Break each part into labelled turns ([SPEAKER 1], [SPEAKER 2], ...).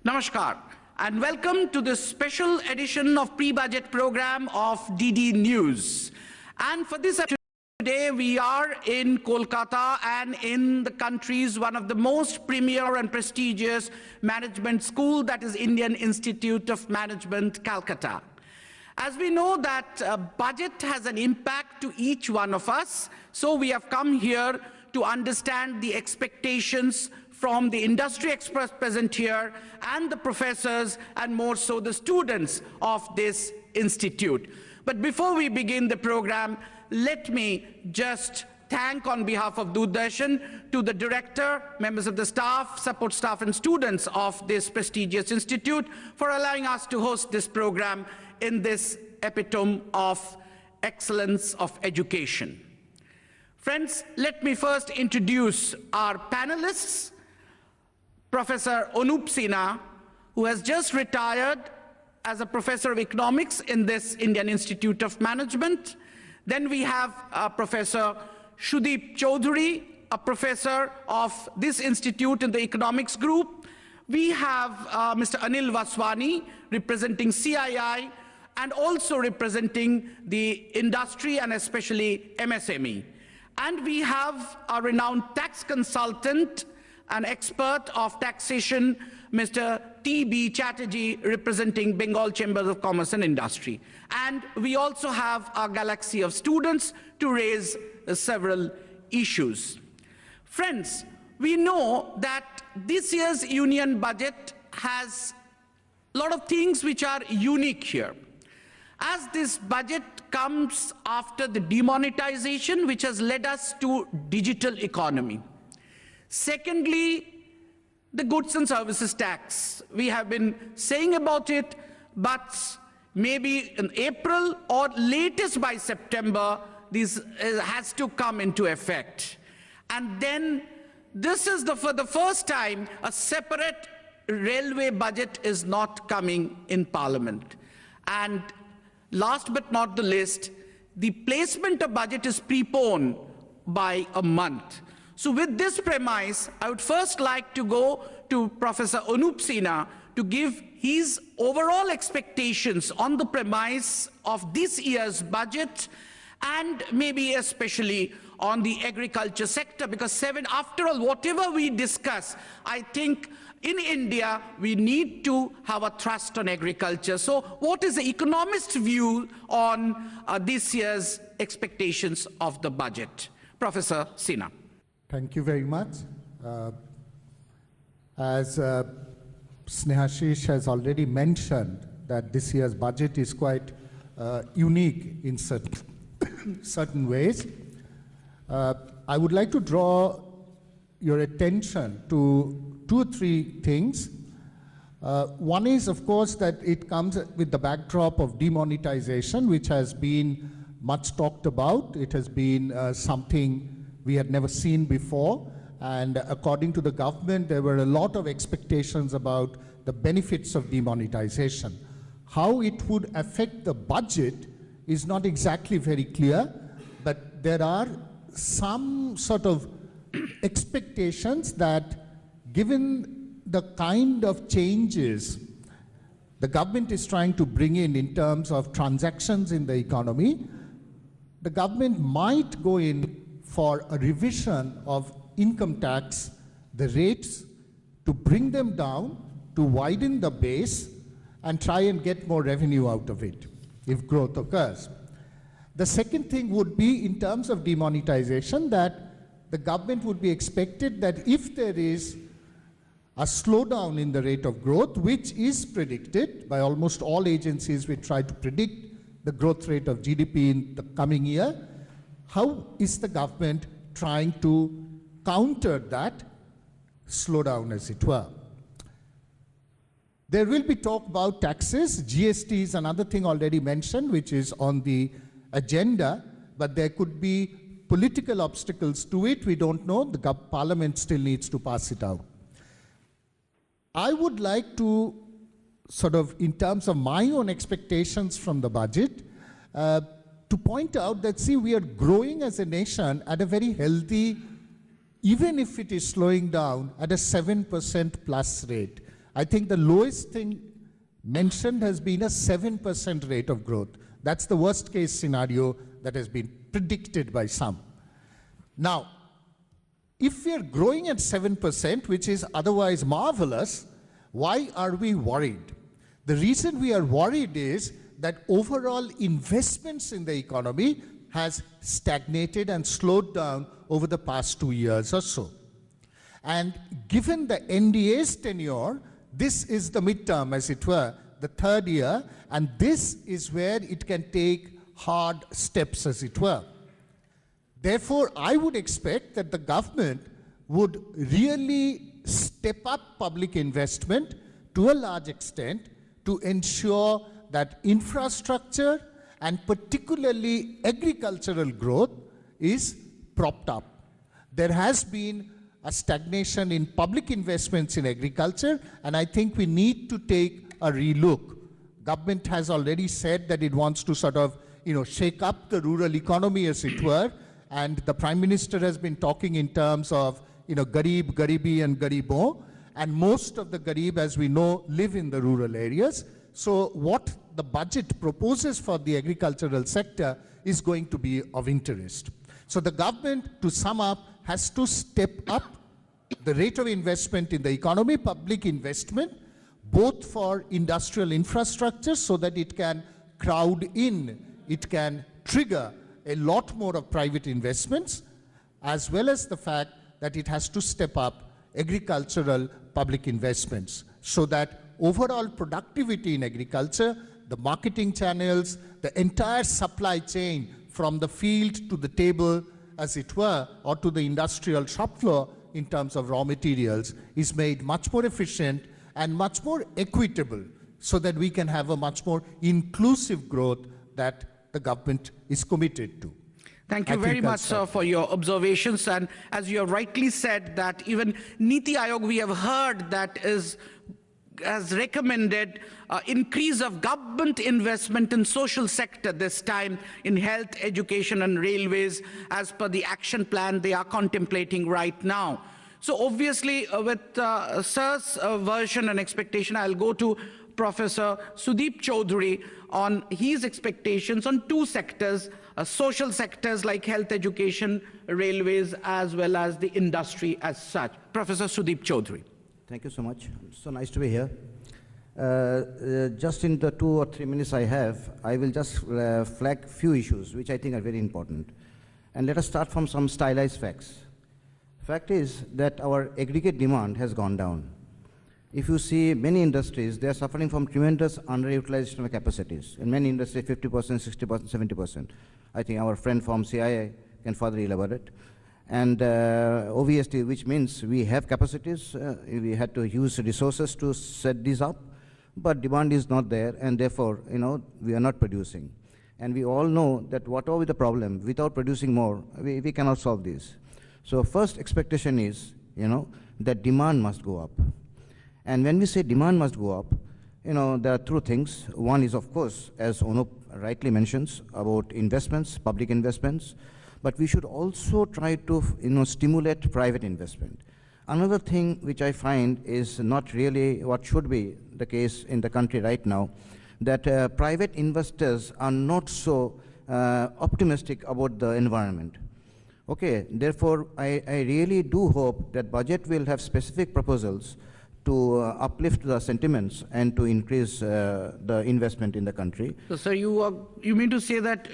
[SPEAKER 1] Namaskar and welcome to this special edition of pre-budget program of DD News. And for this today we are in Kolkata and in the country's one of the most premier and prestigious management school, that is Indian Institute of Management, Calcutta. As we know that budget has an impact to each one of us, so we have come here to understand the expectations from the industry experts present here and the professors and more so the students of this institute. But before we begin the program, let me just thank on behalf of Doordarshan to the director, members of the staff, support staff and students of this prestigious institute for allowing us to host this program in this epitome of excellence of education. Friends, let me first introduce our panelists. Professor Anup Sinha, who has just retired as a professor of economics in this Indian Institute of Management. Then we have Professor Sudeep Chaudhary, a professor of this institute in the economics group. We have Mr. Anil Vaswani, representing CII, and also representing the industry and especially MSME. And we have a renowned tax consultant, an expert of taxation, Mr. T.B. Chatterjee, representing Bengal Chambers of Commerce and Industry. And we also have a galaxy of students to raise several issues. Friends, we know that this year's union budget has a lot of things which are unique here. As this budget comes after the demonetization, which has led us to digital economy. Secondly, the goods and services tax. We have been saying about it, but maybe in April or latest by September, this has to come into effect. And then this is for the first time, a separate railway budget is not coming in Parliament. And last but not the least, the placement of budget is preponed by a month. So with this premise, I would first like to go to Professor Anup Sinha to give his overall expectations on the premise of this year's budget and maybe especially on the agriculture sector, because after all, whatever we discuss, I think in India, we need to have a thrust on agriculture. So what is the economist's view on this year's expectations of the budget? Professor Sinha.
[SPEAKER 2] Thank you very much. As Snehashish has already mentioned, that this year's budget is quite unique in certain ways. I would like to draw your attention to 2 or 3 things. One is, of course, that it comes with the backdrop of demonetization, which has been much talked about. It has been something we had never seen before, and according to the government, there were a lot of expectations about the benefits of demonetization. How it would affect the budget is not exactly very clear, but there are some sort of expectations that, given the kind of changes the government is trying to bring in terms of transactions in the economy, the government might go in for a revision of income tax, the rates, to bring them down, to widen the base, and try and get more revenue out of it, if growth occurs. The second thing would be, in terms of demonetization, that the government would be expected that if there is a slowdown in the rate of growth, which is predicted by almost all agencies which try to predict the growth rate of GDP in the coming year, how is the government trying to counter that slowdown, as it were? There will be talk about taxes. GST is another thing already mentioned, which is on the agenda, but there could be political obstacles to it. We don't know. The Parliament still needs to pass it out. I would like to sort of, in terms of my own expectations from the budget, to point out that, see, we are growing as a nation at a very healthy, even if it is slowing down, at a 7% plus rate. I think the lowest thing mentioned has been a 7% rate of growth. That's the worst case scenario that has been predicted by some. Now, if we are growing at 7%, which is otherwise marvelous, why are we worried? The reason we are worried is that overall investments in the economy has stagnated and slowed down over the past 2 years or so. And given the NDA's tenure, this is the midterm, as it were, the third year, and this is where it can take hard steps, as it were. Therefore, I would expect that the government would really step up public investment to a large extent to ensure that infrastructure and particularly agricultural growth is propped up. There has been a stagnation in public investments in agriculture, and I think we need to take a relook. Government has already said that it wants to sort of, shake up the rural economy, as it were, and the Prime Minister has been talking in terms of, Garib, Garibi and Garibo, and most of the Garib, as we know, live in the rural areas. So what the budget proposes for the agricultural sector is going to be of interest. So the government, to sum up, has to step up the rate of investment in the economy, public investment, both for industrial infrastructure so that it can crowd in, it can trigger a lot more of private investments, as well as the fact that it has to step up agricultural public investments so that overall productivity in agriculture, the marketing channels, the entire supply chain from the field to the table, as it were, or to the industrial shop floor in terms of raw materials is made much more efficient and much more equitable so that we can have a much more inclusive growth that the government is committed to.
[SPEAKER 1] Thank you very much, sir, for your observations. And as you have rightly said, that even Niti Aayog, we have heard that has recommended increase of government investment in social sector, this time in health, education and railways, as per the action plan they are contemplating right now. So obviously, with sir's version and expectation, I'll go to Professor Sudeep Chaudhary on his expectations on two sectors, social sectors like health, education, railways, as well as the industry as such. Professor Sudeep Chaudhary.
[SPEAKER 3] Thank you so much. So nice to be here. Just in the 2 or 3 minutes I have, I will just flag few issues which I think are very important. And let us start from some stylized facts. Fact is that our aggregate demand has gone down. If you see many industries, they are suffering from tremendous underutilization of capacities. In many industries, 50%, 60%, 70%. I think our friend from CIA can further elaborate. And obviously, which means we have capacities, we had to use resources to set these up, but demand is not there, and therefore, we are not producing. And we all know that whatever the problem, without producing more, we cannot solve this. So first expectation is, that demand must go up. And when we say demand must go up, there are two things. One is, of course, as Ono rightly mentions, about investments, public investments, but we should also try to, stimulate private investment. Another thing which I find is not really what should be the case in the country right now, that private investors are not so optimistic about the environment. Okay, therefore, I really do hope that budget will have specific proposals to uplift the sentiments and to increase the investment in the country.
[SPEAKER 1] So, sir, you mean to say that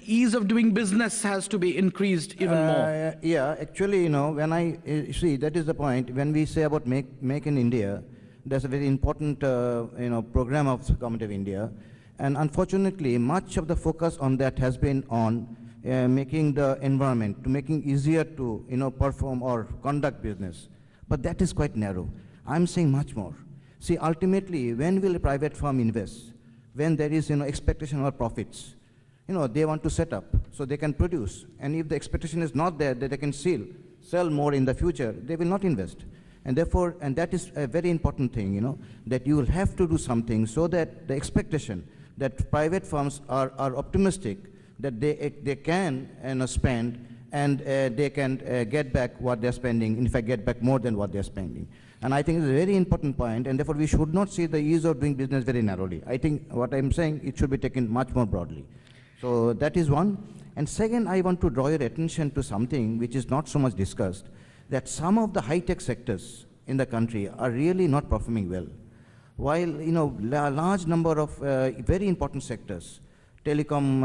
[SPEAKER 1] ease of doing business has to be increased even more?
[SPEAKER 3] Yeah, actually, when I see, that is the point. When we say about make in India, there's a very important, program of the government of India, and unfortunately, much of the focus on that has been on making the environment, to making easier to, perform or conduct business. But that is quite narrow. I'm saying much more. See, ultimately, when will a private firm invest? When there is, expectation of profits. They want to set up so they can produce. And if the expectation is not there that they can sell more in the future, they will not invest. And therefore, and that is a very important thing, that you will have to do something so that the expectation that private firms are optimistic that they can spend and they can get back what they're spending, in fact, get back more than what they're spending. And I think it's a very important point, and therefore we should not see the ease of doing business very narrowly. I think what I'm saying, it should be taken much more broadly. So that is one. And second, I want to draw your attention to something which is not so much discussed, that some of the high-tech sectors in the country are really not performing well. While, a large number of very important sectors, telecom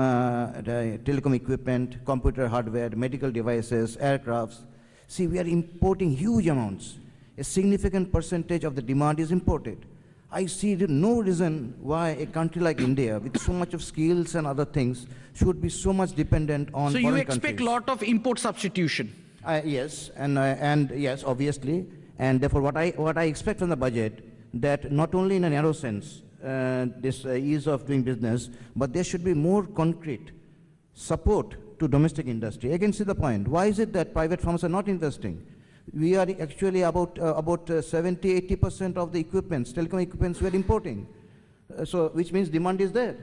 [SPEAKER 3] equipment, computer hardware, medical devices, aircrafts, see, we are importing huge amounts. A significant percentage of the demand is imported. I see no reason why a country like India, with so much of skills and other things, should be so much dependent on
[SPEAKER 1] So
[SPEAKER 3] foreign
[SPEAKER 1] you expect a lot of import substitution?
[SPEAKER 3] Yes, and yes, obviously. And therefore, what I expect from the budget, that not only in a narrow sense, this ease of doing business, but there should be more concrete support to domestic industry. Again, see the point. Why is it that private firms are not investing? We are actually about 70–80% of the equipments, telecom equipments, we are importing. So, which means demand is there.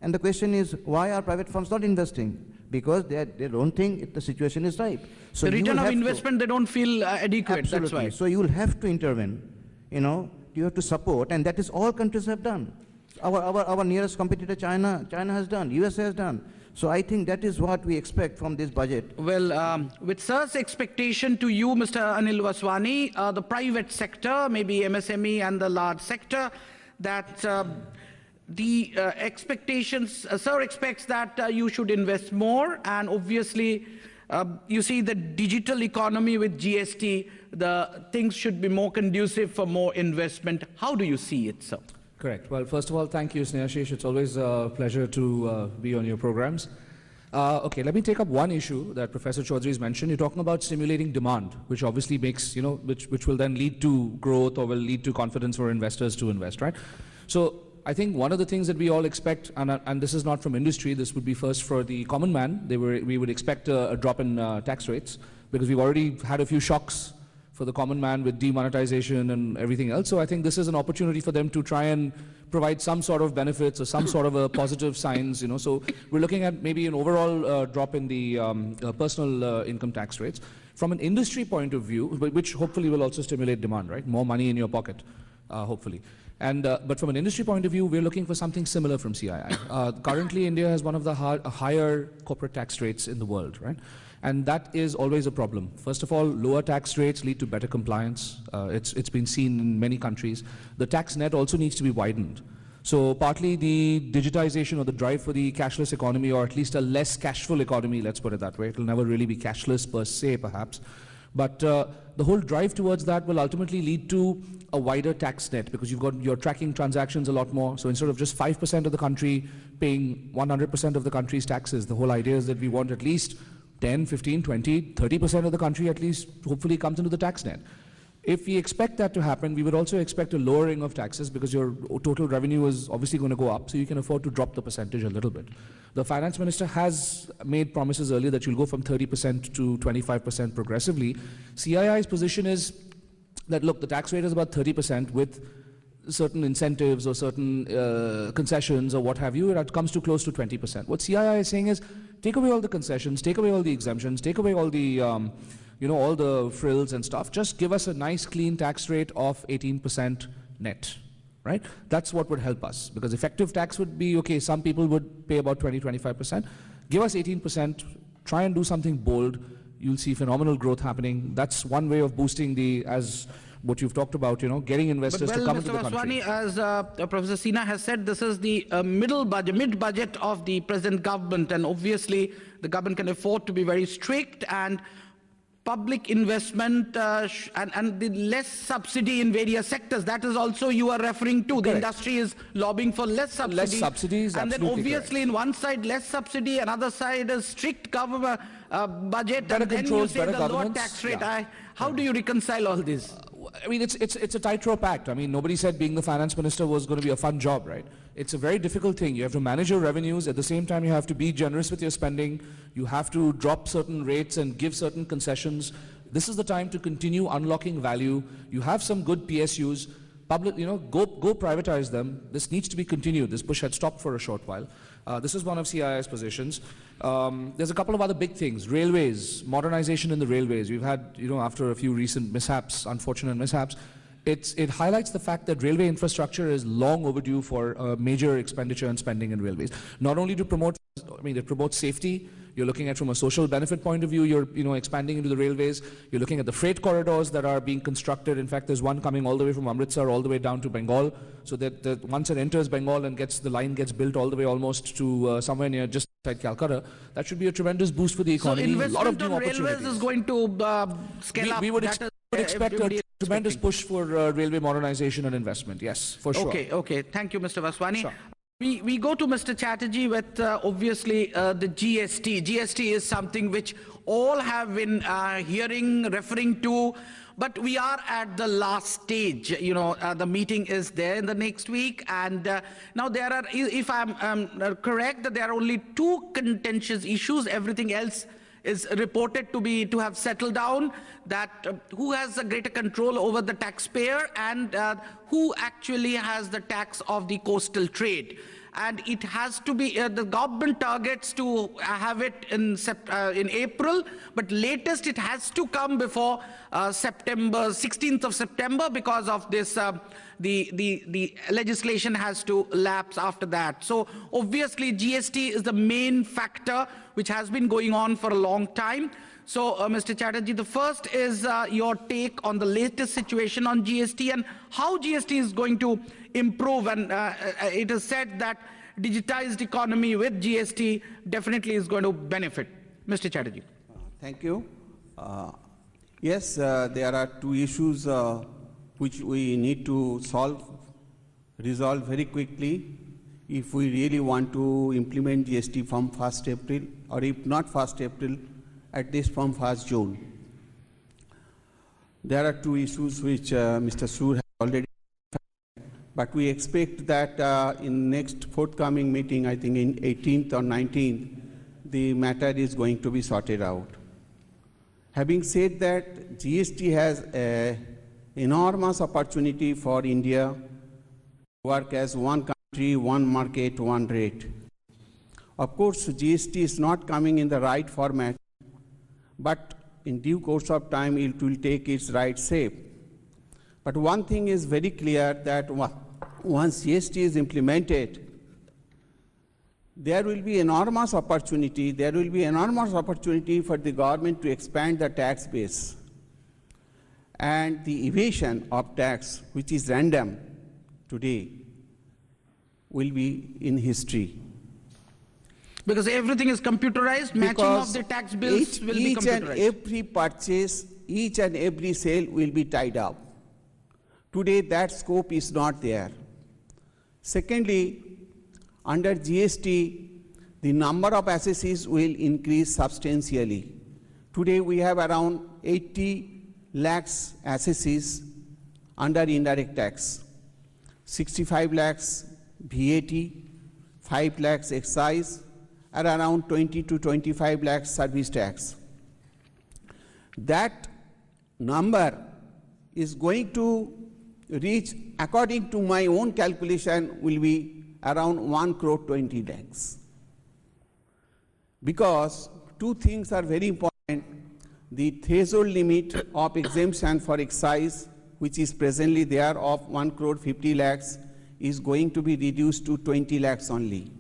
[SPEAKER 3] And the question is, why are private firms not investing? Because they don't think the situation is ripe. So
[SPEAKER 1] the return of investment, they don't feel adequate.
[SPEAKER 3] Absolutely.
[SPEAKER 1] That's why.
[SPEAKER 3] So you will have to intervene. You have to support, and that is all countries have done. Our nearest competitor, China has done. US has done. So I think that is what we expect from this budget.
[SPEAKER 1] Well, with sir's expectation to you, Mr. Anil Vaswani, the private sector, maybe MSME and the large sector, that the expectations, sir expects that you should invest more, and obviously you see the digital economy with GST, the things should be more conducive for more investment. How do you see it, sir?
[SPEAKER 4] Correct. Well, first of all, thank you, Snehashish. It's always a pleasure to be on your programs. Okay, let me take up one issue that Professor Chaudhary has mentioned. You're talking about stimulating demand, which obviously makes, which will then lead to growth or will lead to confidence for investors to invest, right? So I think one of the things that we all expect, and this is not from industry, this would be first for the common man. We would expect a drop in tax rates, because we've already had a few shocks for the common man with demonetization and everything else. So I think this is an opportunity for them to try and provide some sort of benefits or some sort of a positive signs, So we're looking at maybe an overall drop in the personal income tax rates. From an industry point of view, which hopefully will also stimulate demand, right? More money in your pocket, hopefully. And, but from an industry point of view, we're looking for something similar from CII. Currently, India has one of the higher corporate tax rates in the world, right? And that is always a problem. First of all, lower tax rates lead to better compliance. It's been seen in many countries. The tax net also needs to be widened. So partly the digitization or the drive for the cashless economy, or at least a less cashful economy, let's put it that way. It will never really be cashless per se, perhaps. But the whole drive towards that will ultimately lead to a wider tax net, because you're tracking transactions a lot more. So instead of just 5% of the country paying 100% of the country's taxes, the whole idea is that we want at least 10, 15, 20, 30% of the country at least hopefully comes into the tax net. If we expect that to happen, we would also expect a lowering of taxes, because your total revenue is obviously going to go up, so you can afford to drop the percentage a little bit. The finance minister has made promises earlier that you'll go from 30% to 25% progressively. CII's position is that, look, the tax rate is about 30% with certain incentives or certain concessions or what have you. It comes to close to 20%. What CII is saying is, take away all the concessions, take away all the exemptions, take away all the all the frills and stuff. Just give us a nice clean tax rate of 18% net, right? That's what would help us, because effective tax would be, okay, some people would pay about 20–25%. Give us 18%, try and do something bold. You'll see phenomenal growth happening. That's one way of boosting as what you've talked about, getting investors to come into the country.
[SPEAKER 1] Mr. Vaswani, as Professor Sinha has said, this is the mid-budget of the present government, and obviously the government can afford to be very strict, and public investment and the less subsidy in various sectors. That is also you are referring to. The
[SPEAKER 4] Correct.
[SPEAKER 1] Industry is lobbying for less subsidy.
[SPEAKER 4] Less subsidies,
[SPEAKER 1] and then obviously
[SPEAKER 4] correct.
[SPEAKER 1] in one side less subsidy, another side is strict government budget,
[SPEAKER 4] Better
[SPEAKER 1] and then you
[SPEAKER 4] controls,
[SPEAKER 1] say
[SPEAKER 4] better
[SPEAKER 1] the lower
[SPEAKER 4] governance.
[SPEAKER 1] tax rate.
[SPEAKER 4] Yeah.
[SPEAKER 1] How do you reconcile all this?
[SPEAKER 4] I mean, it's a tightrope act. I mean, nobody said being the finance minister was going to be a fun job, right? It's a very difficult thing. You have to manage your revenues. At the same time, you have to be generous with your spending. You have to drop certain rates and give certain concessions. This is the time to continue unlocking value. You have some good PSUs. Public, go privatize them. This needs to be continued. This push had stopped for a short while. This is one of CII's positions. There's a couple of other big things. Railways, modernization in the railways. We've had, after a few recent mishaps, unfortunate mishaps, It highlights the fact that railway infrastructure is long overdue for major expenditure and spending in railways. Not only to promote, it promotes safety. You're looking at from a social benefit point of view, you're expanding into the railways. You're looking at the freight corridors that are being constructed. In fact, there's one coming all the way from Amritsar all the way down to Bengal, so that once it enters Bengal and the line gets built all the way almost to somewhere near just outside Calcutta, that should be a tremendous boost for the economy.
[SPEAKER 1] So investment
[SPEAKER 4] a lot of new
[SPEAKER 1] on railways
[SPEAKER 4] opportunities.
[SPEAKER 1] is going to scale up.
[SPEAKER 4] We would
[SPEAKER 1] That
[SPEAKER 4] expect
[SPEAKER 1] everybody
[SPEAKER 4] a tremendous push for railway modernization and investment. Yes, for sure.
[SPEAKER 1] Okay. Thank you, Mr. Vaswani.
[SPEAKER 4] Sure.
[SPEAKER 1] We go to Mr. Chatterjee with obviously the GST. GST is something which all have been referring to, but we are at the last stage. The meeting is there in the next week, and now there are, if I'm correct, that there are only two contentious issues. Everything else is reported to have settled down, that who has a greater control over the taxpayer and who actually has the tax of the coastal trade. And it has to be, the government targets to have it in April, but latest it has to come before 16th of September, because of this, the legislation has to lapse after that. So obviously GST is the main factor which has been going on for a long time. So, Mr. Chatterjee, the first is your take on the latest situation on GST and how GST is going to improve. And it is said that digitized economy with GST definitely is going to benefit. Mr. Chatterjee.
[SPEAKER 5] Thank you. Yes, there are two issues which we need to resolve very quickly if we really want to implement GST from 1st April, or if not 1st April, at least from 1st June. There are two issues which Mr. Sur has already, but we expect that in next forthcoming meeting, I think in 18th or 19th, the matter is going to be sorted out. Having said that, GST has an enormous opportunity for India to work as one country, one market, one rate. Of course, GST is not coming in the right format, but in due course of time it will take its right shape. But one thing is very clear, that once GST is implemented, there will be enormous opportunity. There will be enormous opportunity for the government to expand the tax base. And the evasion of tax, which is random today, will be in history.
[SPEAKER 1] Because everything is computerized, matching of the tax bills will be computerized.
[SPEAKER 5] Each and every purchase, each and every sale will be tied up. Today, that scope is not there. Secondly, under GST, the number of assessees will increase substantially. Today, we have around 80 lakhs assessees under indirect tax, 65 lakhs VAT, 5 lakhs excise, and around 20 to 25 lakhs service tax. That number is going to reach, according to my own calculation, will be around 1 crore 20 lakhs. Because two things are very important. The threshold limit of exemption for excise, which is presently there of 1 crore 50 lakhs, is going to be reduced to 20 lakhs only.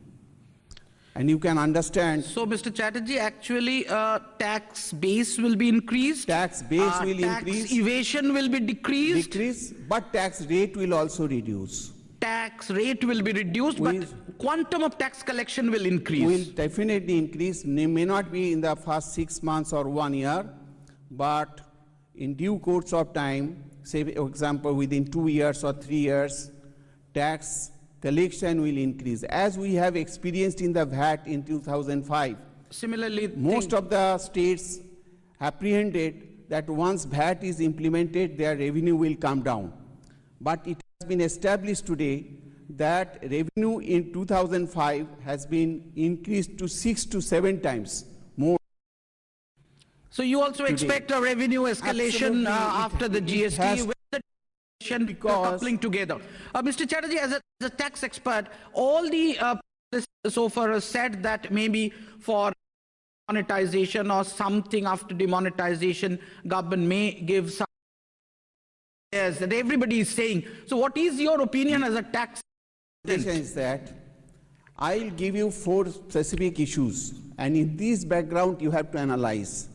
[SPEAKER 5] And you can understand.
[SPEAKER 1] So, Mr. Chatterjee, actually tax base will be increased.
[SPEAKER 5] Tax base will
[SPEAKER 1] tax
[SPEAKER 5] increase.
[SPEAKER 1] Evasion will be decreased.
[SPEAKER 5] But tax rate will also reduce.
[SPEAKER 1] Tax rate will be reduced, but quantum of tax collection will increase.
[SPEAKER 5] Will definitely increase. May not be in the first 6 months or 1 year, but in due course of time, say for example within 2 years or 3 years, tax collection will increase, as we have experienced in the VAT in 2005.
[SPEAKER 1] Similarly,
[SPEAKER 5] most of the states apprehended that once VAT is implemented, their revenue will come down. But it has been established today that revenue in 2005 has been increased to 6 to 7 times more.
[SPEAKER 1] So you also expect a revenue escalation after the GST with the coupling together. Mr. Chatterjee, as a tax expert, all the so far said that maybe for monetization or something after demonetization, government may give some Yes, that everybody is saying. So what is your opinion as a tax?
[SPEAKER 5] Is that I'll give you 4 specific issues, and in this background you have to analyze.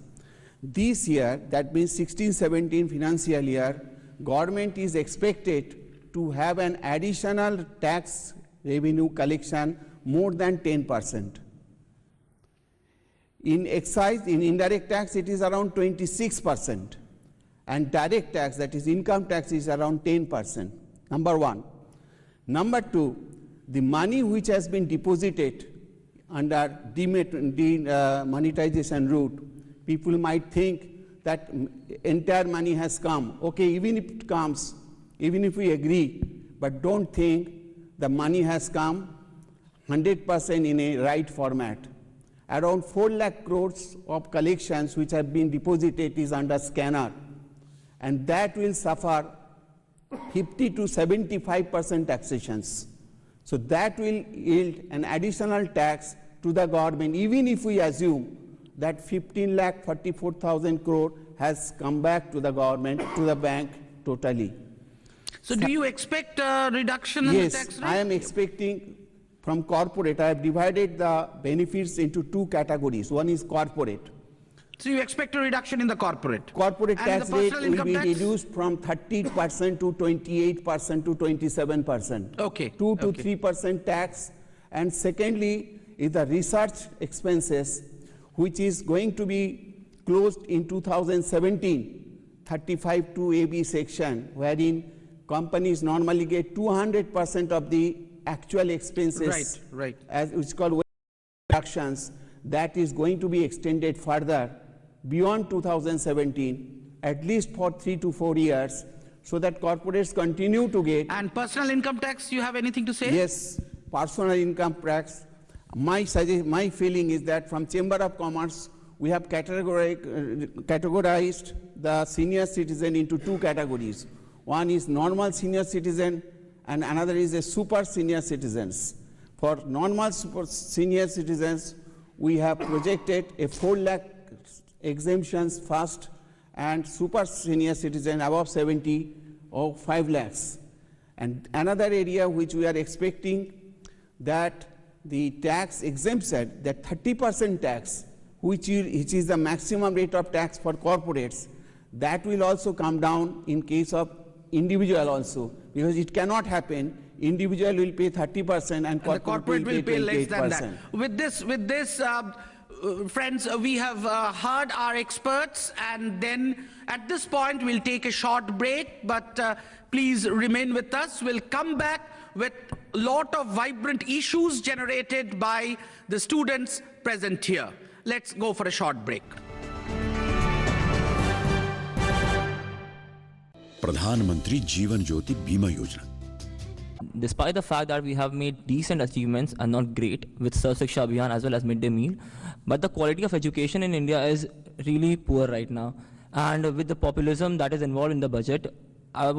[SPEAKER 5] This year, that means 16-17 financial year, government is expected to have an additional tax revenue collection more than 10%. In excise, in indirect tax, it is around 26%, and direct tax, that is income tax, is around 10%. Number one. Number two, the money which has been deposited under demonetization route, people might think that entire money has come. Okay, even if it comes, even if we agree, but don't think the money has come 100% in a right format. Around 4 lakh crores of collections which have been deposited is under scanner, and that will suffer 50 to 75% taxations. So that will yield an additional tax to the government, even if we assume that 15,44,000 crore has come back to the government, to the bank totally.
[SPEAKER 1] So do you expect a reduction in the tax
[SPEAKER 5] Yes,
[SPEAKER 1] rate?
[SPEAKER 5] I am expecting from corporate. I have divided the benefits into 2 categories. One is corporate.
[SPEAKER 1] So you expect a reduction in the corporate?
[SPEAKER 5] Corporate
[SPEAKER 1] And
[SPEAKER 5] tax
[SPEAKER 1] the
[SPEAKER 5] rate
[SPEAKER 1] personal
[SPEAKER 5] will
[SPEAKER 1] income
[SPEAKER 5] be
[SPEAKER 1] tax?
[SPEAKER 5] reduced from 30% to 28% to 27%.
[SPEAKER 1] Okay.
[SPEAKER 5] 2 to
[SPEAKER 1] Okay.
[SPEAKER 5] 3% tax. And secondly is the research expenses, which is going to be closed in 2017, 35 to AB section, wherein companies normally get 200% of the actual expenses.
[SPEAKER 1] Right.
[SPEAKER 5] As it's called reductions. That is going to be extended further beyond 2017, at least for 3 to 4 years, so that corporates continue to get.
[SPEAKER 1] And personal income tax, you have anything to say?
[SPEAKER 5] Yes, personal income tax. My feeling is that from Chamber of Commerce, we have categorized the senior citizen into 2 categories. One is normal senior citizen, and another is a super senior citizens. For normal super senior citizens, we have projected a 4 lakh exemptions first, and super senior citizen above 70 or 5 lakhs. And another area which we are expecting, that the tax exemption, that 30% tax, which is the maximum rate of tax for corporates, that will also come down in case of individual also, because it cannot happen. Individual will pay 30% and
[SPEAKER 1] The corporate will pay less than that.
[SPEAKER 5] 28%.
[SPEAKER 1] With this, friends, we have heard our experts, and then at this point we'll take a short break, but please remain with us. We'll come back with a lot of vibrant issues generated by the students present here. Let's go for a short break.
[SPEAKER 6] प्रधानमंत्री जीवन ज्योति बीमा योजना.
[SPEAKER 7] Despite the fact that we have made decent achievements and not great with Sarv Shiksha Abhiyan as well as midday meal, but the quality of education in India is really poor right now. And with the populism that is involved in the budget, I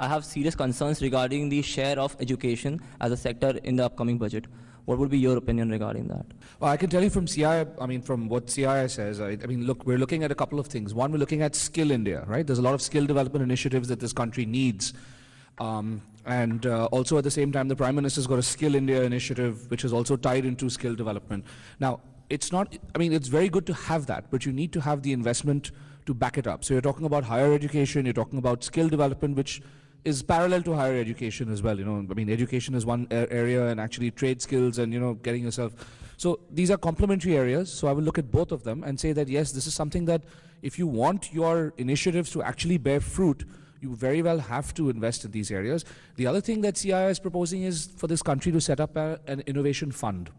[SPEAKER 7] have serious concerns regarding the share of education as a sector in the upcoming budget. What would be your opinion regarding that?
[SPEAKER 4] Well, I can tell you from from what CII says, look, we're looking at a couple of things. One, we're looking at Skill India, right? There's a lot of skill development initiatives that this country needs. Also at the same time, the Prime Minister's got a Skill India initiative, which is also tied into skill development. Now, it's very good to have that, but you need to have the investment to back it up. So you're talking about higher education, you're talking about skill development, which is parallel to higher education as well. Education is one area, and actually trade skills and, getting yourself. So these are complementary areas. So I will look at both of them and say that, yes, this is something that if you want your initiatives to actually bear fruit, you very well have to invest in these areas. The other thing that CII is proposing is for this country to set up an innovation fund,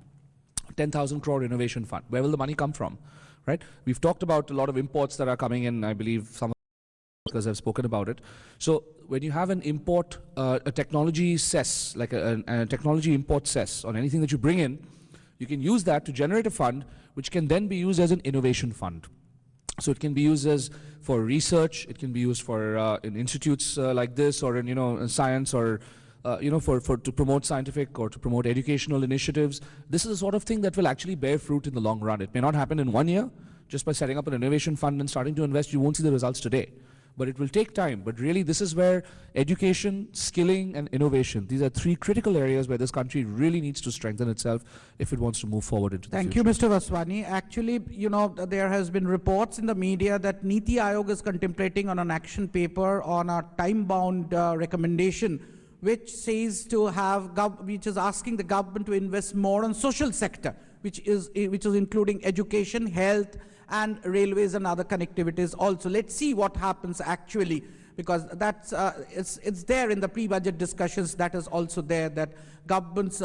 [SPEAKER 4] 10,000 crore innovation fund. Where will the money come from, right? We've talked about a lot of imports that are coming in. I believe some of the speakers have spoken about it. So when you have an import, a technology cess, like a technology import cess on anything that you bring in, you can use that to generate a fund, which can then be used as an innovation fund. So it can be used for research, it can be used for in institutes like this, or in science, or to promote scientific or to promote educational initiatives. This is the sort of thing that will actually bear fruit in the long run. It may not happen in 1 year. Just by setting up an innovation fund and starting to invest, you won't see the results today. but it will take time. But really, this is where education, skilling, and innovation, these are three critical areas where this country really needs to strengthen itself if it wants to move forward into the
[SPEAKER 1] Thank
[SPEAKER 4] future.
[SPEAKER 1] you, Mr. Vaswani. Actually, you know, there has been reports in the media that Niti Aayog is contemplating on an action paper on a time-bound recommendation, which says to have, which is asking the government to invest more on social sector, which is including education, health, and railways and other connectivities also. Let's see what happens actually, because that's it's there in the pre-budget discussions. That is also there, that government's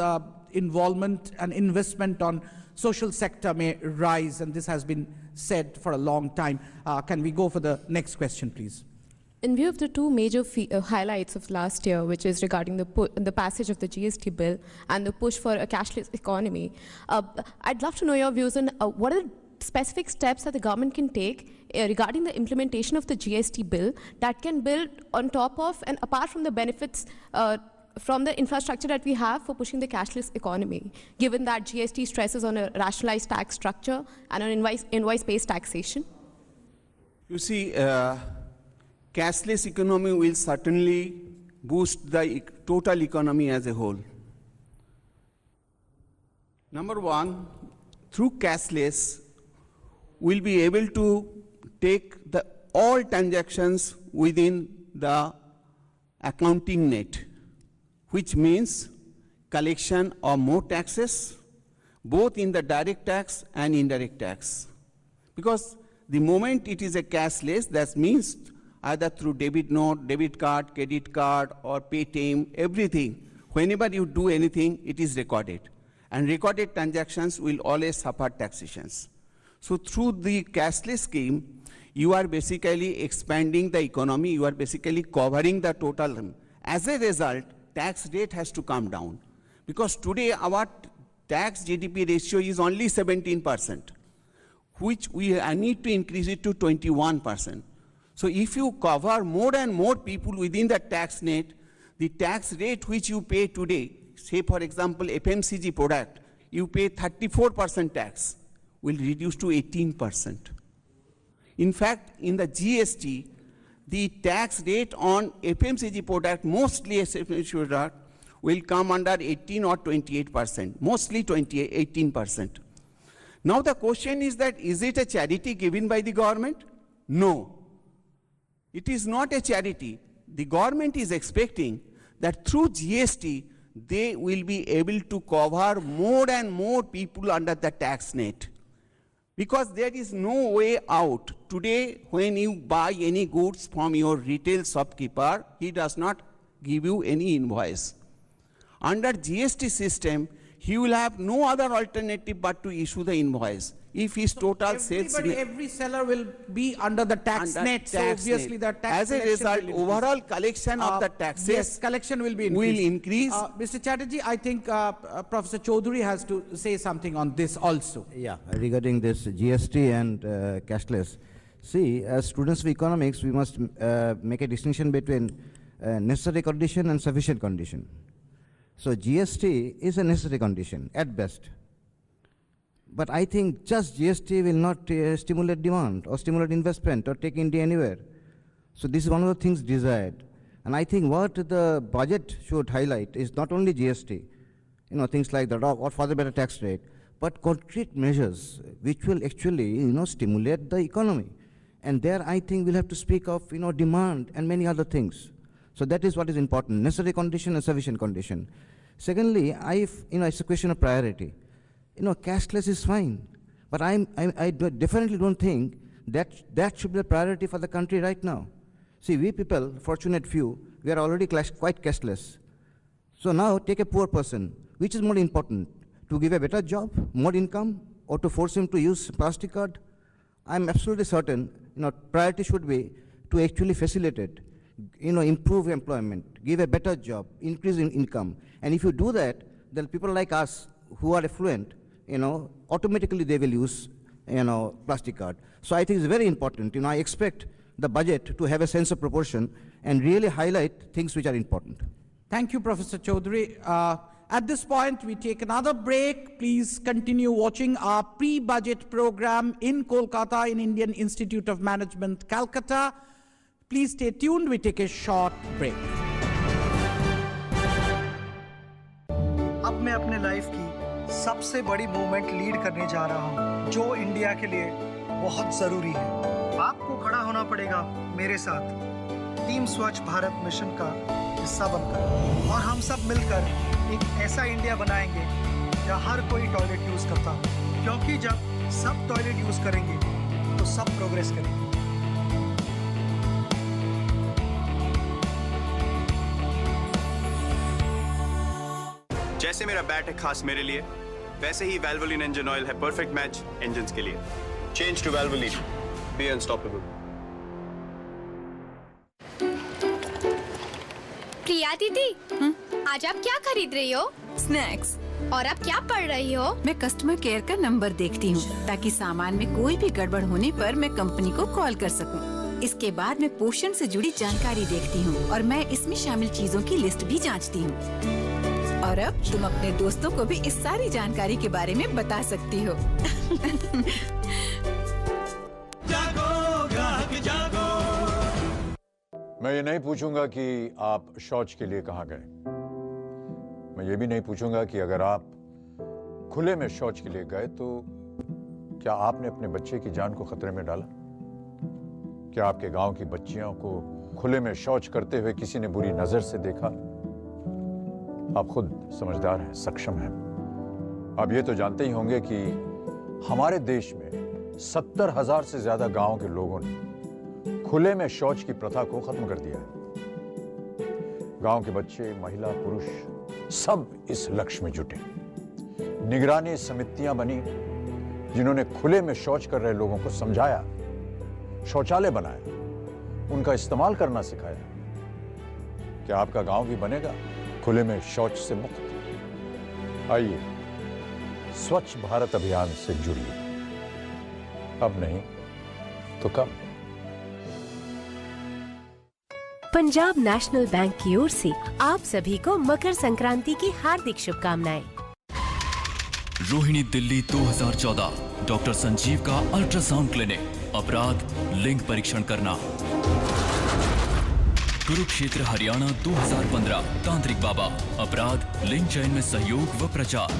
[SPEAKER 1] involvement and investment on social sector may rise, and this has been said for a long time. Can we go for the next question, please?
[SPEAKER 8] In view of the two major highlights of last year, which is regarding the passage of the GST bill and the push for a cashless economy, I'd love to know your views on what are the specific steps that the government can take regarding the implementation of the GST bill that can build on top of and apart from the benefits from the infrastructure that we have for pushing the cashless economy, given that GST stresses on a rationalized tax structure and on invoice-based taxation?
[SPEAKER 5] You see, cashless economy will certainly boost the total economy as a whole. Number one, through cashless, we'll be able to take all transactions within the accounting net, which means collection of more taxes, both in the direct tax and indirect tax. Because the moment it is a cashless, that means either through debit note, debit card, credit card, or Paytm, everything, whenever you do anything, it is recorded. And recorded transactions will always suffer taxations. So through the cashless scheme, you are basically expanding the economy, you are basically covering the total. As a result, tax rate has to come down. Because today our tax GDP ratio is only 17%, which we need to increase it to 21%. So if you cover more and more people within the tax net, the tax rate which you pay today, say for example FMCG product, you pay 34% tax, will reduce to 18%. In fact, in the GST, the tax rate on FMCG product, mostly FMCG product, will come under 18 or 28%, mostly 18%. Now the question is that, is it a charity given by the government? No. It is not a charity. The government is expecting that through GST, they will be able to cover more and more people under the tax net. Because there is no way out. Today, when you buy any goods from your retail shopkeeper, he does not give you any invoice. Under GST system, he will have no other alternative but to issue the invoice. If his total sales...
[SPEAKER 1] Every seller will be under the tax net, so obviously the tax...
[SPEAKER 5] As a result, overall collection of the taxes...
[SPEAKER 1] Yes, collection will be increased. Mr. Chatterjee, I think Professor Chaudhary has to say something on this also.
[SPEAKER 3] Yeah, regarding this GST and cashless. See, as students of economics, we must make a distinction between necessary condition and sufficient condition. So GST is a necessary condition at best. But I think just GST will not stimulate demand or stimulate investment or take India anywhere. So this is one of the things desired. And I think what the budget should highlight is not only GST, things like the or further better tax rate, but concrete measures which will actually, stimulate the economy. And there I think we'll have to speak of, demand and many other things. So that is what is important, necessary condition and sufficient condition. Secondly, it's a question of priority. Cashless is fine, but I definitely don't think that should be the priority for the country right now. See, we people, fortunate few, we are already quite cashless. So now take a poor person. Which is more important? To give a better job, more income, or to force him to use plastic card? I'm absolutely certain, priority should be to actually facilitate, improve employment, give a better job, increase in income. And if you do that, then people like us who are affluent, automatically they will use, plastic card. So I think it's very important. I expect the budget to have a sense of proportion and really highlight things which are important.
[SPEAKER 1] Thank you, Professor Chaudhary. At this point, we take another break. Please continue watching our pre-budget program in Kolkata in Indian Institute of Management, Calcutta. Please stay tuned. We take a short break.
[SPEAKER 9] अब मैं अपने life की सबसे बड़ी movement lead करने जा रहा हूँ, जो इंडिया के लिए बहुत जरूरी है। आपको खड़ा होना पड़ेगा मेरे साथ टीम स्वच्छ भारत मिशन का हिस्सा बनकर, और हम सब मिलकर एक ऐसा इंडिया बनाएंगे जहाँ हर कोई टॉयलेट यूज करता हो, क्योंकि जब सब टॉयलेट यूज करेंगे तो सब प्रोग्रेस करेंगे।
[SPEAKER 10] जैसे मेरा बैट है खास मेरे लिए, वैसे ही वैल्वोलिन इंजन ऑयल है परफेक्ट मैच इंजन्स के लिए। Change to Valvoline, be unstoppable.
[SPEAKER 11] Priya दीदी, आज आप क्या खरीद रही हो?
[SPEAKER 12] स्नैक्स।
[SPEAKER 11] और आप क्या पढ़ रही हो?
[SPEAKER 12] मैं कस्टमर केयर का नंबर देखती हूँ, ताकि सामान में कोई भी गड़बड़ होने पर मैं कंपनी को कॉल कर सकूँ। इसके बाद मैं पोषण से जुड़ी जानकारी देखती हूँ और मैं इसमें शामिल चीजों की लिस्ट भी जांचती हूँ। और अब तुम अपने दोस्तों को भी इस सारी जानकारी के बारे में बता सकती हो।
[SPEAKER 13] मैं ये नहीं पूछूंगा कि आप शौच के लिए कहाँ गए। मैं ये भी नहीं पूछूंगा कि अगर आप खुले में शौच के लिए गए तो क्या आपने अपने बच्चे की जान को खतरे में डाला? क्या आपके गांव की बच्चियों को खुले में शौच करते हुए किसी ने बुरी नजर से देखा? आप खुद समझदार हैं, सक्षम हैं। आप ये तो जानते ही होंगे कि हमारे देश में 70,000 से ज्यादा गांव के लोगों ने खुले में शौच की प्रथा को खत्म कर दिया है। गांव के बच्चे, महिला, पुरुष सब इस लक्ष्य में जुटे। निगरानी समितियां बनी जिन्होंने खुले में शौच कर रहे लोगों को समझाया, शौचालय बनाया, उनका इस्तेमाल करना सिखाया। क्या आपका गांव भी बनेगा खुले में शौच से मुक्त? आइए स्वच्छ भारत अभियान से जुड़िए। अब नहीं तो कब?
[SPEAKER 14] पंजाब नेशनल बैंक की ओर से आप सभी को मकर संक्रांति की हार्दिक शुभकामनाएं।
[SPEAKER 15] रोहिणी दिल्ली 2014 डॉक्टर संजीव का अल्ट्रासाउंड क्लिनिक। अपराध लिंग परीक्षण करना। कुरुक्षेत्र हरियाणा 2015 तांत्रिक बाबा। अपराध लिंग चयन में सहयोग व प्रचार।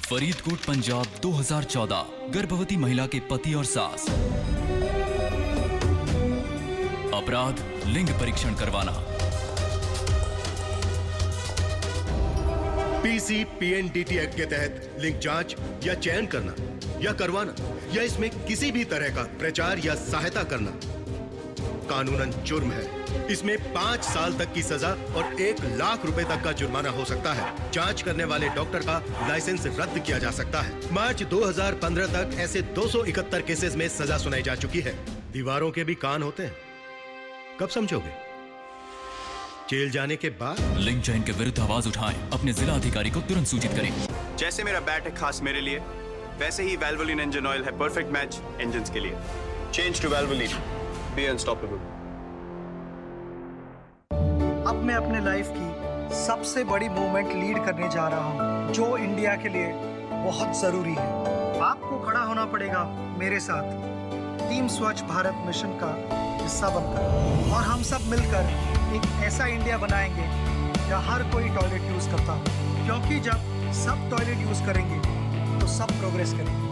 [SPEAKER 15] फरीदकोट पंजाब 2014 गर्भवती महिला के पति और सास। अपराध लिंग परीक्षण करवाना।
[SPEAKER 16] पीसी पीएनडीटी एक्ट के तहत लिंग जांच या चयन करना या करवाना या इसमें किसी भी तरह का प्रचार या सहायता करना कानूनन जुर्म है। इसमें 5 साल तक की सजा और 1 लाख रुपए तक का जुर्माना हो सकता है। जांच करने वाले डॉक्टर का लाइसेंस रद्द किया जा सकता है। मार्च 2015 तक ऐसे 271 केसेस में सजा सुनाई जा चुकी है। दीवारों के भी कान होते हैं, कब समझोगे? जेल जाने के बाद।
[SPEAKER 15] लिंग चयन के विरुद्ध आवाज उठाएं। अपने जिला अधिकारी को तुरंत सूचित करें।
[SPEAKER 10] जैसे मेरा बैट है खास मेरे लिए, वैसे ही वैल्वोलिन इंजन ऑयल है परफेक्ट मैच इंजन्स के लिए। Change to Valvoline, be unstoppable.
[SPEAKER 9] अब मैं अपने लाइफ की सबसे बड़ी मूवमेंट लीड करने जा रहा हूँ, जो इंडिया के लिए बहुत जरूरी है। आपको खड़ा होना पड़ेगा मेरे साथ टीम स्वच्छ भारत मिशन का हिस्सा बनकर, और हम सब मिलकर एक ऐसा इंडिया बनाएंगे जहाँ हर कोई टॉयलेट यूज करता हो, क्योंकि जब सब टॉयलेट यूज करेंगे तो सब प्रोग्रेस करेंगे।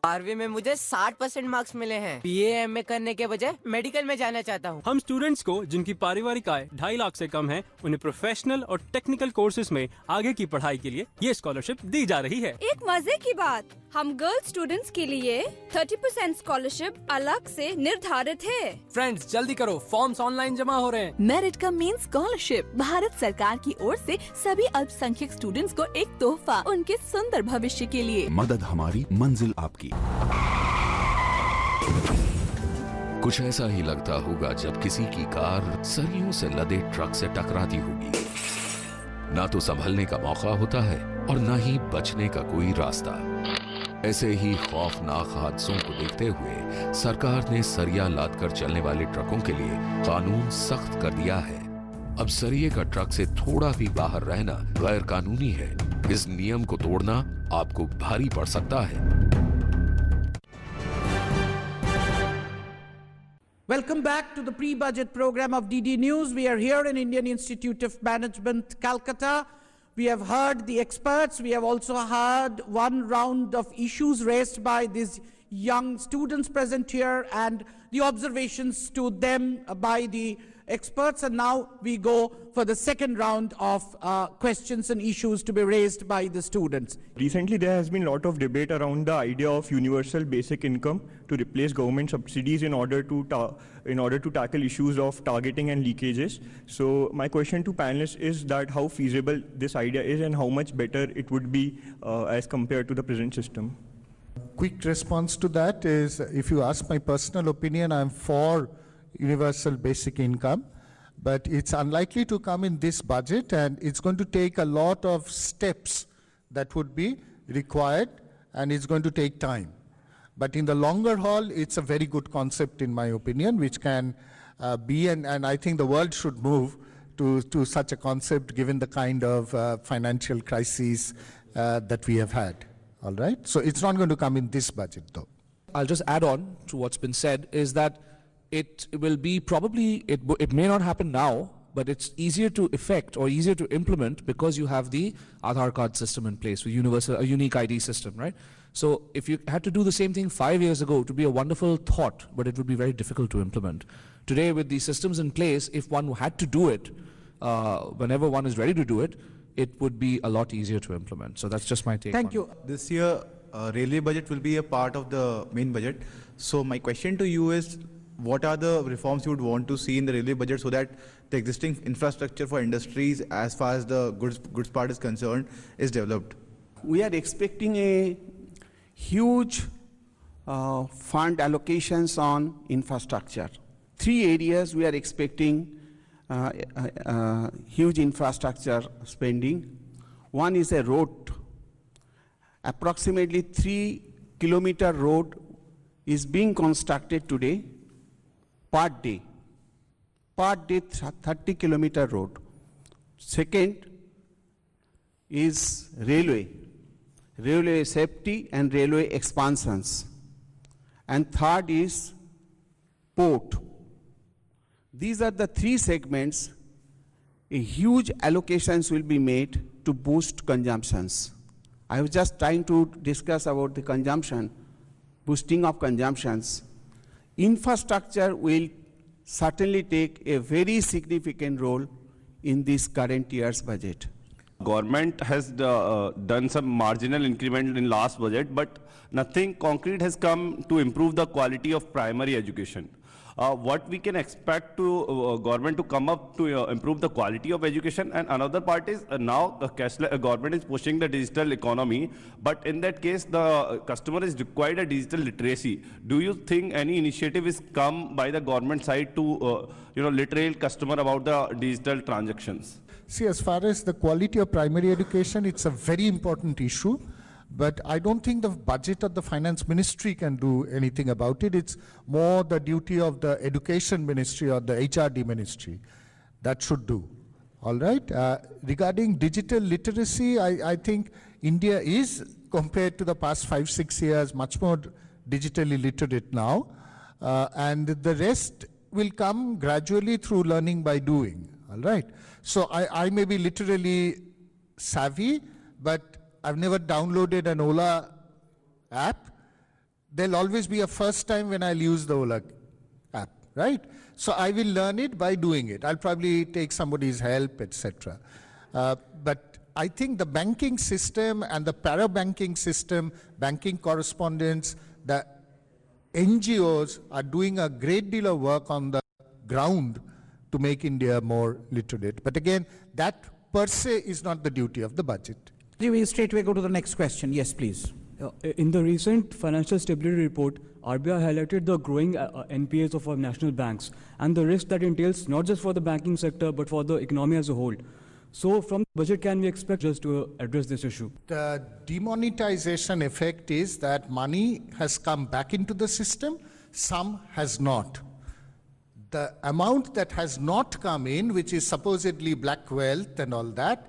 [SPEAKER 17] 12वीं में मुझे 60% मार्क्स मिले हैं। बीए एमए करने के बजाय मेडिकल में जाना चाहता हूँ।
[SPEAKER 18] हम स्टूडेंट्स को जिनकी पारिवारिक आय 2.5 लाख से कम है, उन्हें प्रोफेशनल और टेक्निकल कोर्सेज में आगे की पढ़ाई के लिए ये स्कॉलरशिप दी जा रही है।
[SPEAKER 19] एक मजे की बात, हम गर्ल्स स्टूडेंट्स के लिए 30% स्कॉलरशिप अलग से निर्धारित है।
[SPEAKER 18] फ्रेंड्स जल्दी करो, फॉर्म्स ऑनलाइन जमा हो रहे हैं।
[SPEAKER 20] मेरिट का मेन स्कॉलरशिप भारत सरकार की ओर से सभी अल्पसंख्यक स्टूडेंट्स को एक तोहफा उनके सुंदर भविष्य के लिए।
[SPEAKER 6] मदद हमारी, मंजिल आपकी।
[SPEAKER 21] कुछ ऐसा ही लगता होगा जब किसी की कार सरियों से लदे ट्रक से टकराती होगी। ना तो संभलने का मौका होता है और ना ही बचने का कोई रास्ता। ऐसे ही खौफनाक हादसों को देखते हुए सरकार ने सरिया लादकर चलने वाले ट्रकों के लिए कानून सख्त कर दिया है। अब सरिये का ट्रक से थोड़ा भी बाहर रहना गैर कानूनी है। इस नियम को तोड़ना आपको भारी पड़ सकता है।
[SPEAKER 1] Welcome back to the pre-budget program of DD News. We are here in Indian Institute of Management, Calcutta. We have heard the experts. We have also heard one round of issues raised by these young students present here and the observations to them by the experts. And now we go for the second round of questions and issues to be raised by the students.
[SPEAKER 2] Recently, there has been a lot of debate around the idea of universal basic income to replace government subsidies in order to tackle issues of targeting and leakages. So my question to panelists is that how feasible this idea is and how much better it would be as compared to the present system.
[SPEAKER 22] Quick response to that is, if you ask my personal opinion, I'm for universal basic income, but it's unlikely to come in this budget, and it's going to take a lot of steps that would be required, and it's going to take time. But in the longer haul, it's a very good concept, in my opinion, which can be, and I think the world should move to such a concept given the kind of financial crises that we have had. All right? So it's not going to come in this budget, though.
[SPEAKER 4] I'll just add on to what's been said, is that it will be probably, it may not happen now, but it's easier to effect or easier to implement because you have the Aadhaar card system in place, with a unique ID system, right? So if you had to do the same thing 5 years ago, it would be a wonderful thought, but it would be very difficult to implement. Today, with these systems in place, if one had to do it, whenever one is ready to do it, it would be a lot easier to implement. So that's just my take.
[SPEAKER 1] Thank you.
[SPEAKER 23] This year, railway budget will be a part of the main budget. So my question to you is, what are the reforms you would want to see in the railway budget so that the existing infrastructure for industries, as far as the goods part is concerned, is developed?
[SPEAKER 5] We are expecting a huge fund allocations on infrastructure. 3 areas we are expecting huge infrastructure spending. One is a road. Approximately 3-kilometer road is being constructed today per day. Per day, 30-kilometer road. Second is railway safety and railway expansions. And third is port. These are the 3 segments. A huge allocations will be made to boost consumptions. I was just trying to discuss about the consumption, boosting of consumptions. Infrastructure will certainly take a very significant role in this current year's budget.
[SPEAKER 24] Government has done some marginal increment in last budget, but nothing concrete has come to improve the quality of primary education. What we can expect to government to come up to improve the quality of education. And another part is now the government is pushing the digital economy, but in that case the customer is required a digital literacy. Do you think any initiative is come by the government side to literate customer about the digital transactions?
[SPEAKER 22] See, as far as the quality of primary education, it's a very important issue. But I don't think the budget of the finance ministry can do anything about it. It's more the duty of the education ministry or the HRD ministry that should do. All right. Regarding digital literacy, I think India is, compared to the past 5-6 years, much more digitally literate now. And the rest will come gradually through learning by doing. All right. So I may be literally savvy, but I've never downloaded an Ola app. There'll always be a first time when I'll use the Ola app, right? So I will learn it by doing it. I'll probably take somebody's help, etc. But I think the banking system and the para-banking system, banking correspondents, the NGOs are doing a great deal of work on the ground to make India more literate. But again, that per se is not the duty of the budget.
[SPEAKER 1] We will straight away go to the next question. Yes, please.
[SPEAKER 25] In the recent financial stability report, RBI highlighted the growing NPAs of our national banks and the risk that entails not just for the banking sector but for the economy as a whole. So from the budget, can we expect just to address this issue?
[SPEAKER 22] The demonetization effect is that money has come back into the system, some has not. The amount that has not come in, which is supposedly black wealth and all that,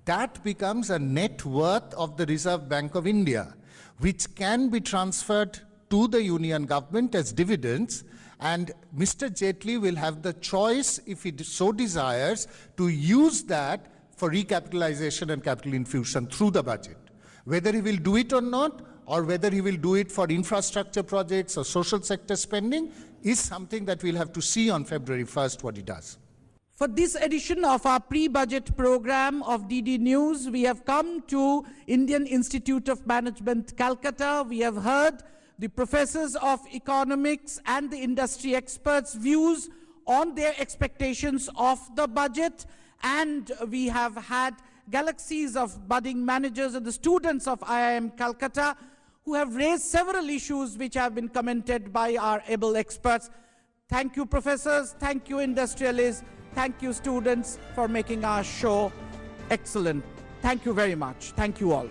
[SPEAKER 22] that becomes a net worth of the Reserve Bank of India, which can be transferred to the union government as dividends, and Mr. Jaitley will have the choice, if he so desires, to use that for recapitalization and capital infusion through the budget. Whether he will do it or not, or whether he will do it for infrastructure projects or social sector spending, is something that we'll have to see on February 1st what he does.
[SPEAKER 1] For this edition of our pre-budget program of DD News, we have come to Indian Institute of Management, Calcutta. We have heard the professors of economics and the industry experts' views on their expectations of the budget, and we have had galaxies of budding managers and the students of IIM Calcutta who have raised several issues which have been commented by our able experts. Thank you, professors. Thank you, industrialists. Thank you, students, for making our show excellent. Thank you very much. Thank you all.